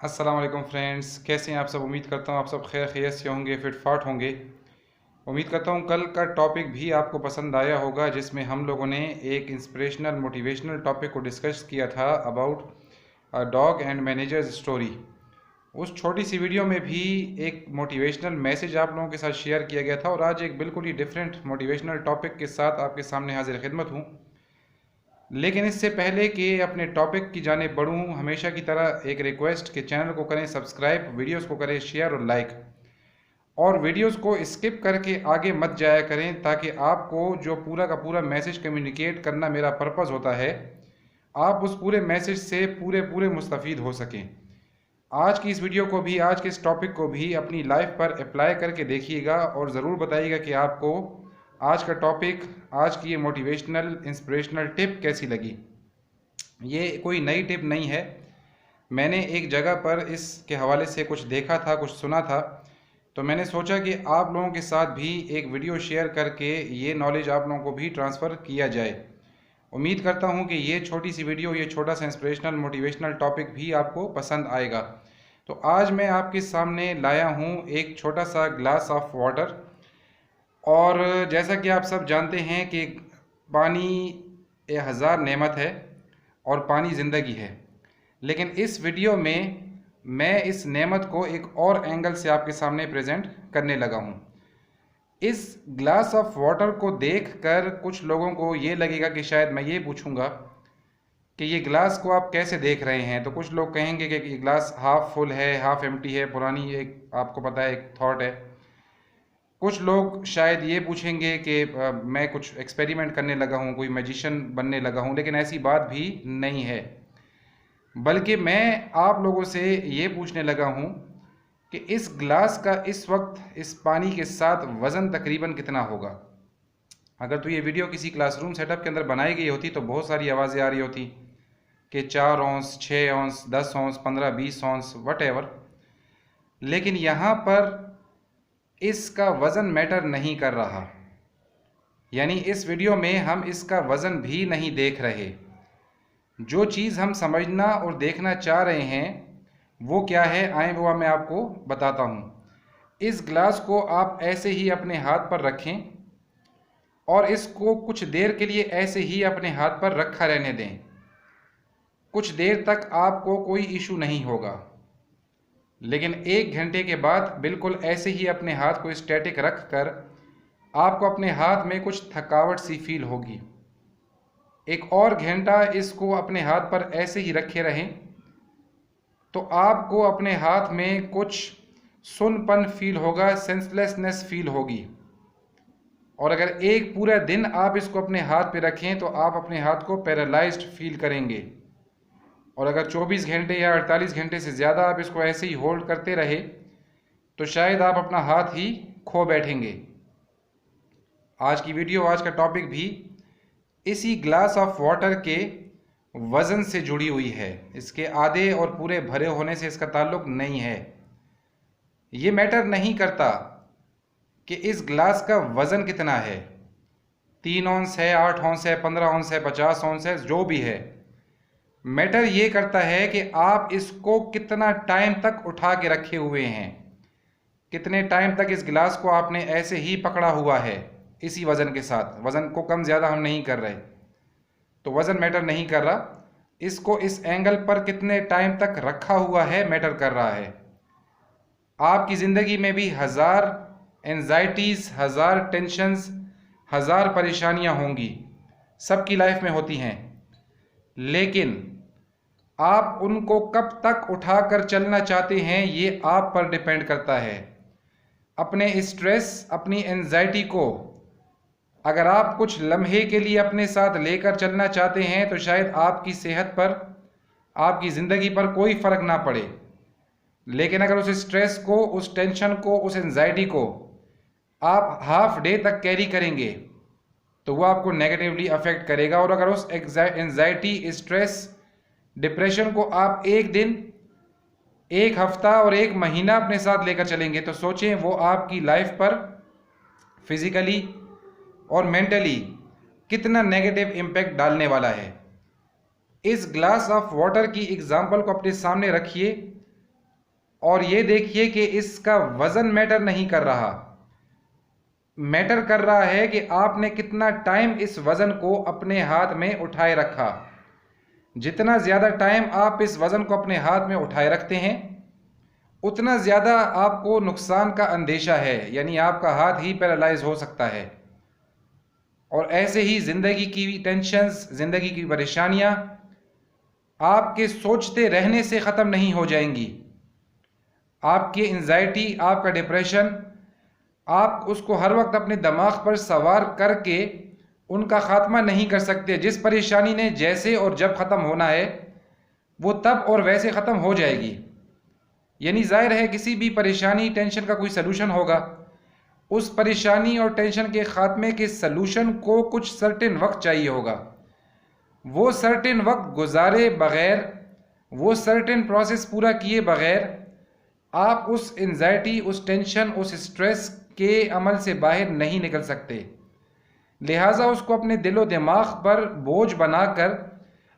अस्सलाम वालेकुम फ्रेंड्स, कैसे हैं आप सब। उम्मीद करता हूँ आप सब खैर खैरियत से होंगे, फिट फाट होंगे। उम्मीद करता हूँ कल का टॉपिक भी आपको पसंद आया होगा, जिसमें हम लोगों ने एक इंस्पिरेशनल मोटिवेशनल टॉपिक को डिस्कस किया था about dog and managers story. उस छोटी सी वीडियो में भी एक मोटिवेशनल मैसेज आप लोगों के साथ शेयर किया गया था, और आज एक बिल्कुल ही डिफरेंट मोटिवेशनल टॉपिक के साथ आपके सामने हाजिर खिदमत हूँ। लेकिन इससे पहले कि अपने टॉपिक की जाने बढ़ूँ, हमेशा की तरह एक रिक्वेस्ट कि चैनल को करें सब्सक्राइब, वीडियोस को करें शेयर और लाइक, और वीडियोस को स्किप करके आगे मत जाया करें, ताकि आपको जो पूरा का पूरा मैसेज कम्युनिकेट करना मेरा पर्पज़ होता है, आप उस पूरे मैसेज से पूरे पूरे मुस्तफ़ीद हो सकें। आज की इस वीडियो को भी, आज के इस टॉपिक को भी अपनी लाइफ पर अप्लाई करके देखिएगा और ज़रूर बताइएगा कि आपको आज का टॉपिक, आज की ये मोटिवेशनल इंस्पिरेशनल टिप कैसी लगी। ये कोई नई टिप नहीं है, मैंने एक जगह पर इसके हवाले से कुछ देखा था, कुछ सुना था, तो मैंने सोचा कि आप लोगों के साथ भी एक वीडियो शेयर करके ये नॉलेज आप लोगों को भी ट्रांसफ़र किया जाए। उम्मीद करता हूँ कि ये छोटी सी वीडियो, ये छोटा सा इंस्पिरेशनल मोटिवेशनल टॉपिक भी आपको पसंद आएगा। तो आज मैं आपके सामने लाया हूँ एक छोटा सा ग्लास ऑफ वाटर, और जैसा कि आप सब जानते हैं कि पानी ये हज़ार नेमत है और पानी ज़िंदगी है। लेकिन इस वीडियो में मैं इस नेमत को एक और एंगल से आपके सामने प्रेजेंट करने लगा हूँ। इस ग्लास ऑफ वाटर को देखकर कुछ लोगों को ये लगेगा कि शायद मैं ये पूछूंगा कि ये ग्लास को आप कैसे देख रहे हैं। तो कुछ लोग कहेंगे कि ये ग्लास हाफ फुल है, हाफ एम्प्टी है, पुरानी एक आपको पता है एक थॉट है। कुछ लोग शायद ये पूछेंगे कि मैं कुछ एक्सपेरिमेंट करने लगा हूँ, कोई मैजिशियन बनने लगा हूँ, लेकिन ऐसी बात भी नहीं है। बल्कि मैं आप लोगों से ये पूछने लगा हूँ कि इस ग्लास का इस वक्त इस पानी के साथ वज़न तकरीबन कितना होगा। अगर तो ये वीडियो किसी क्लासरूम सेटअप के अंदर बनाई गई होती तो बहुत सारी आवाज़ें आ रही होती कि 4 ounce, 6 ounce, 10 ounce, 15, 20 ounce, what ever. लेकिन यहाँ पर इसका वज़न मैटर नहीं कर रहा, यानी इस वीडियो में हम इसका वज़न भी नहीं देख रहे। जो चीज़ हम समझना और देखना चाह रहे हैं वो क्या है, आए वो मैं आपको बताता हूँ। इस ग्लास को आप ऐसे ही अपने हाथ पर रखें और इसको कुछ देर के लिए ऐसे ही अपने हाथ पर रखा रहने दें। कुछ देर तक आपको कोई इशू नहीं होगा, लेकिन 1 घंटे के बाद बिल्कुल ऐसे ही अपने हाथ को स्टैटिक रख कर आपको अपने हाथ में कुछ थकावट सी फील होगी। 1 और घंटा इसको अपने हाथ पर ऐसे ही रखे रहें तो आपको अपने हाथ में कुछ सुनपन फील होगा, सेंसलेसनेस फील होगी। और अगर एक पूरा दिन आप इसको अपने हाथ पे रखें तो आप अपने हाथ को पैरालाइज्ड फील करेंगे। और अगर 24 घंटे या 48 घंटे से ज़्यादा आप इसको ऐसे ही होल्ड करते रहे तो शायद आप अपना हाथ ही खो बैठेंगे। आज की वीडियो, आज का टॉपिक भी इसी ग्लास ऑफ वाटर के वज़न से जुड़ी हुई है। इसके आधे और पूरे भरे होने से इसका ताल्लुक नहीं है। ये मैटर नहीं करता कि इस ग्लास का वज़न कितना है, 3 औंस है, 8 औंस है, 15 औंस है, 50 औंस है, जो भी है। मैटर ये करता है कि आप इसको कितना टाइम तक उठा के रखे हुए हैं, कितने टाइम तक इस गिलास को आपने ऐसे ही पकड़ा हुआ है इसी वज़न के साथ। वज़न को कम ज़्यादा हम नहीं कर रहे, तो वज़न मैटर नहीं कर रहा। इसको इस एंगल पर कितने टाइम तक रखा हुआ है मैटर कर रहा है। आपकी ज़िंदगी में भी हज़ार एंजाइटीज़, हज़ार टेंशन्स, हज़ार परेशानियां होंगी, सबकी लाइफ में होती हैं। लेकिन आप उनको कब तक उठाकर चलना चाहते हैं ये आप पर डिपेंड करता है। अपने स्ट्रेस, अपनी एंजाइटी को अगर आप कुछ लम्हे के लिए अपने साथ लेकर चलना चाहते हैं तो शायद आपकी सेहत पर, आपकी ज़िंदगी पर कोई फ़र्क ना पड़े। लेकिन अगर उस स्ट्रेस को, उस टेंशन को, उस एंजाइटी को आप हाफ डे तक कैरी करेंगे तो वो आपको नेगेटिवली अफेक्ट करेगा। और अगर उस एंजाइटी, स्ट्रेस, डिप्रेशन को आप एक दिन, एक हफ्ता और एक महीना अपने साथ लेकर चलेंगे तो सोचें वो आपकी लाइफ पर फिजिकली और मेंटली कितना नेगेटिव इम्पैक्ट डालने वाला है। इस ग्लास ऑफ वाटर की एग्जाम्पल को अपने सामने रखिए और ये देखिए कि इसका वज़न मैटर नहीं कर रहा, मैटर कर रहा है कि आपने कितना टाइम इस वज़न को अपने हाथ में उठाए रखा। जितना ज़्यादा टाइम आप इस वज़न को अपने हाथ में उठाए रखते हैं उतना ज़्यादा आपको नुकसान का अंदेशा है, यानी आपका हाथ ही पैरालाइज हो सकता है। और ऐसे ही ज़िंदगी की टेंशन्स, ज़िंदगी की परेशानियाँ आपके सोचते रहने से ख़त्म नहीं हो जाएंगी। आपकी एंजाइटी, आपका डिप्रेशन, आप उसको हर वक्त अपने दिमाग पर सवार करके उनका ख़ात्मा नहीं कर सकते। जिस परेशानी ने जैसे और जब ख़त्म होना है वो तब और वैसे ख़त्म हो जाएगी। यानी ज़ाहिर है किसी भी परेशानी, टेंशन का कोई सलूशन होगा। उस परेशानी और टेंशन के ख़ात्मे के सलूशन को कुछ सर्टेन वक्त चाहिए होगा। वो सर्टेन वक्त गुजारे बग़ैर, वो सर्टेन प्रोसेस पूरा किए बग़ैर आप उस एंजाइटी, उस टेंशन, उस स्ट्रेस के अमल से बाहर नहीं निकल सकते। लिहाजा उसको अपने दिलो दिमाग पर बोझ बनाकर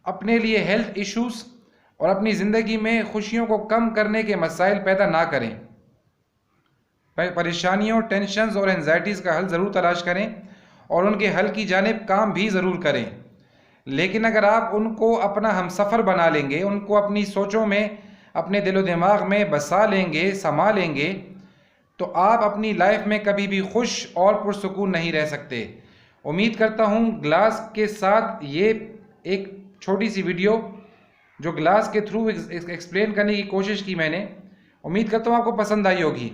अपने लिए हेल्थ इश्यूज़ और अपनी ज़िंदगी में खुशियों को कम करने के मसाइल पैदा ना करें। परेशानियों, टेंशन्स और एंजाइटीज़ का हल ज़रूर तलाश करें और उनके हल की जानिब काम भी ज़रूर करें। लेकिन अगर आप उनको अपना हमसफ़र बना लेंगे, उनको अपनी सोचों में, अपने दिलो दिमाग में बसा लेंगे, समा लेंगे, तो आप अपनी लाइफ में कभी भी खुश और पुरसुकून नहीं रह सकते। उम्मीद करता हूँ ग्लास के साथ ये एक छोटी सी वीडियो जो ग्लास के थ्रू एक्सप्लेन करने की कोशिश की मैंने, उम्मीद करता हूँ आपको पसंद आई होगी।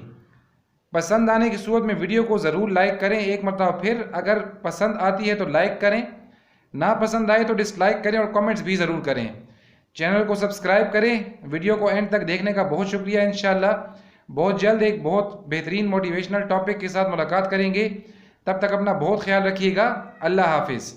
पसंद आने की सूरत में वीडियो को ज़रूर लाइक करें एक मरतबा फिर। अगर पसंद आती है तो लाइक करें, ना पसंद आए तो डिसलाइक करें और कमेंट्स भी ज़रूर करें। चैनल को सब्सक्राइब करें। वीडियो को एंड तक देखने का बहुत शुक्रिया। इंशाअल्लाह बहुत जल्द एक बहुत बेहतरीन मोटिवेशनल टॉपिक के साथ मुलाकात करेंगे। तब तक अपना बहुत ख्याल रखिएगा। अल्लाह हाफिज़।